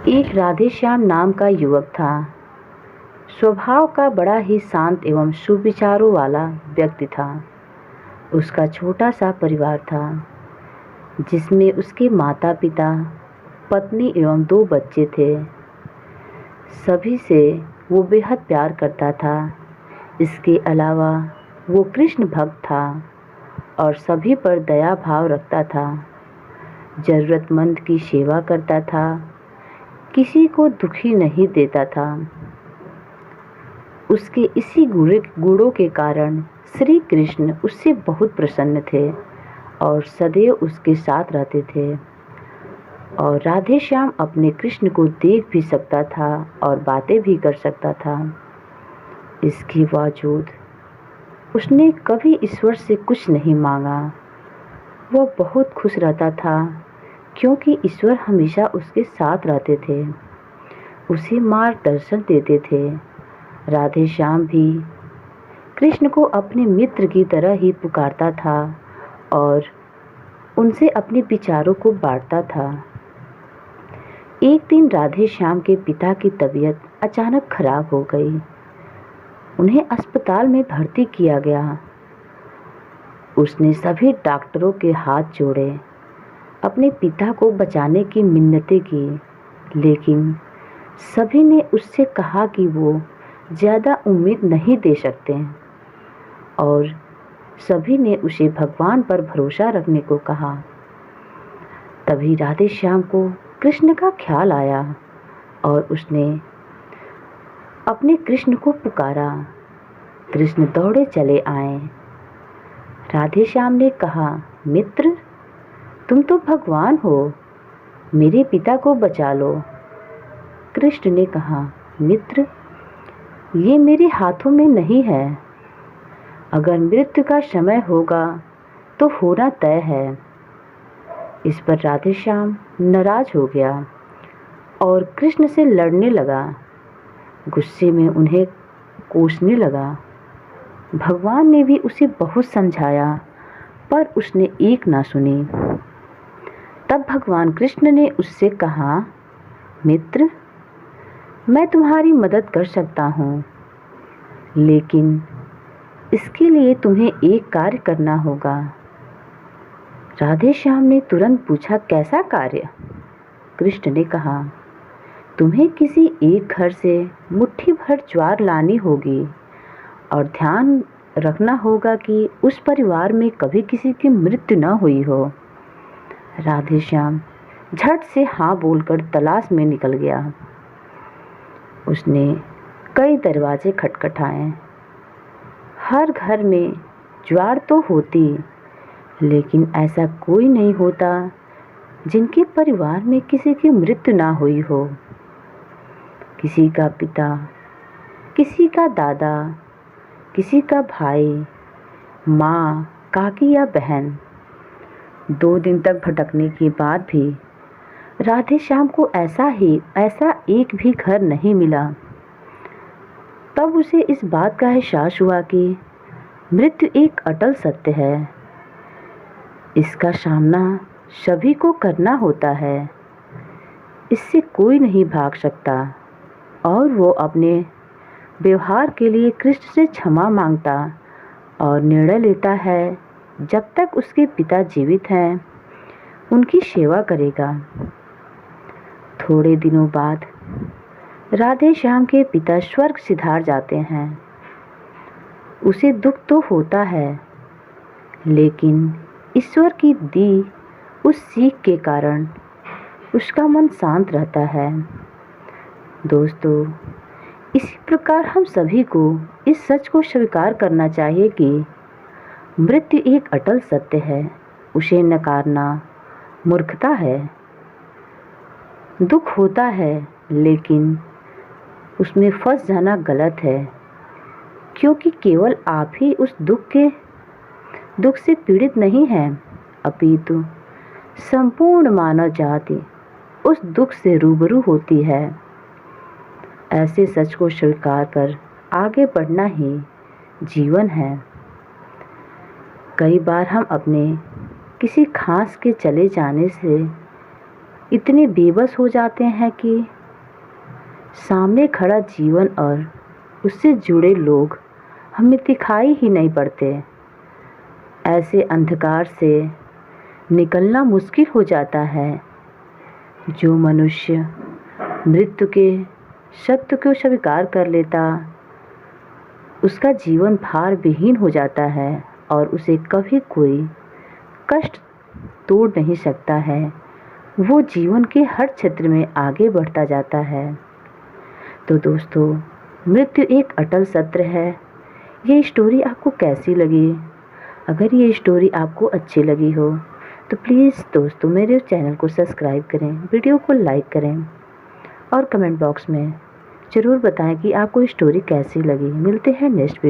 एक राधेश्याम नाम का युवक था। स्वभाव का बड़ा ही शांत एवं सुविचारों वाला व्यक्ति था। उसका छोटा सा परिवार था जिसमें उसके माता पिता, पत्नी एवं 2 बच्चे थे। सभी से वो बेहद प्यार करता था। इसके अलावा वो कृष्ण भक्त था और सभी पर दया भाव रखता था। ज़रूरतमंद की सेवा करता था, किसी को दुखी नहीं देता था। उसके इसी गुणों के कारण श्री कृष्ण उससे बहुत प्रसन्न थे और सदैव उसके साथ रहते थे। और राधेश्याम अपने कृष्ण को देख भी सकता था और बातें भी कर सकता था। इसके बावजूद उसने कभी ईश्वर से कुछ नहीं मांगा। वह बहुत खुश रहता था क्योंकि ईश्वर हमेशा उसके साथ रहते थे, उसे मार्गदर्शन देते थे। राधेश्याम भी कृष्ण को अपने मित्र की तरह ही पुकारता था और उनसे अपने विचारों को बांटता था। एक दिन राधेश्याम के पिता की तबीयत अचानक खराब हो गई। उन्हें अस्पताल में भर्ती किया गया। उसने सभी डॉक्टरों के हाथ जोड़े, अपने पिता को बचाने की मिन्नतें की, लेकिन सभी ने उससे कहा कि वो ज़्यादा उम्मीद नहीं दे सकते और सभी ने उसे भगवान पर भरोसा रखने को कहा। तभी राधेश्याम को कृष्ण का ख्याल आया और उसने अपने कृष्ण को पुकारा। कृष्ण दौड़े चले आए। राधेश्याम ने कहा, मित्र, तुम तो भगवान हो, मेरे पिता को बचा लो। कृष्ण ने कहा, मित्र, ये मेरे हाथों में नहीं है। अगर मृत्यु का समय होगा तो होना तय है। इस पर राधेश्याम नाराज हो गया और कृष्ण से लड़ने लगा। गुस्से में उन्हें कोसने लगा। भगवान ने भी उसे बहुत समझाया पर उसने एक ना सुनी। तब भगवान कृष्ण ने उससे कहा, मित्र, मैं तुम्हारी मदद कर सकता हूँ, लेकिन इसके लिए तुम्हें एक कार्य करना होगा। राधेश्याम ने तुरंत पूछा, कैसा कार्य? कृष्ण ने कहा, तुम्हें किसी एक घर से मुट्ठी भर ज्वार लानी होगी और ध्यान रखना होगा कि उस परिवार में कभी किसी की मृत्यु न हुई हो। राधेश्याम झट से हाँ बोलकर तलाश में निकल गया। उसने कई दरवाजे खटखटाए। हर घर में ज्वार तो होती, लेकिन ऐसा कोई नहीं होता जिनके परिवार में किसी की मृत्यु ना हुई हो। किसी का पिता, किसी का दादा, किसी का भाई, माँ, काकी या बहन। 2 दिन तक भटकने के बाद भी राधेश्याम को ऐसा एक भी घर नहीं मिला। तब उसे इस बात का एहसास हुआ कि मृत्यु एक अटल सत्य है। इसका सामना सभी को करना होता है। इससे कोई नहीं भाग सकता और वो अपने व्यवहार के लिए कृष्ण से क्षमा मांगता और निर्णय लेता है जब तक उसके पिता जीवित हैं उनकी सेवा करेगा। थोड़े दिनों बाद राधेश्याम के पिता स्वर्ग सिधार जाते हैं। उसे दुख तो होता है, लेकिन ईश्वर की दी उस सीख के कारण उसका मन शांत रहता है। दोस्तों, इसी प्रकार हम सभी को इस सच को स्वीकार करना चाहिए कि मृत्यु एक अटल सत्य है। उसे नकारना मूर्खता है। दुख होता है, लेकिन उसमें फंस जाना गलत है, क्योंकि केवल आप ही उस दुख से पीड़ित नहीं हैं, अपितु संपूर्ण मानव जाति उस दुख से रूबरू होती है। ऐसे सच को स्वीकार कर आगे बढ़ना ही जीवन है। कई बार हम अपने किसी खास के चले जाने से इतने बेबस हो जाते हैं कि सामने खड़ा जीवन और उससे जुड़े लोग हमें दिखाई ही नहीं पड़ते। ऐसे अंधकार से निकलना मुश्किल हो जाता है। जो मनुष्य मृत्यु के सत्य को स्वीकार कर लेता, उसका जीवन भार विहीन हो जाता है और उसे कभी कोई कष्ट तोड़ नहीं सकता है। वो जीवन के हर क्षेत्र में आगे बढ़ता जाता है। तो दोस्तों, मृत्यु एक अटल सत्य है। ये स्टोरी आपको कैसी लगी? अगर ये स्टोरी आपको अच्छी लगी हो तो प्लीज़ दोस्तों मेरे चैनल को सब्सक्राइब करें, वीडियो को लाइक करें और कमेंट बॉक्स में ज़रूर बताएं कि आपको स्टोरी कैसी लगी। मिलते हैं नेक्स्ट वीडियो।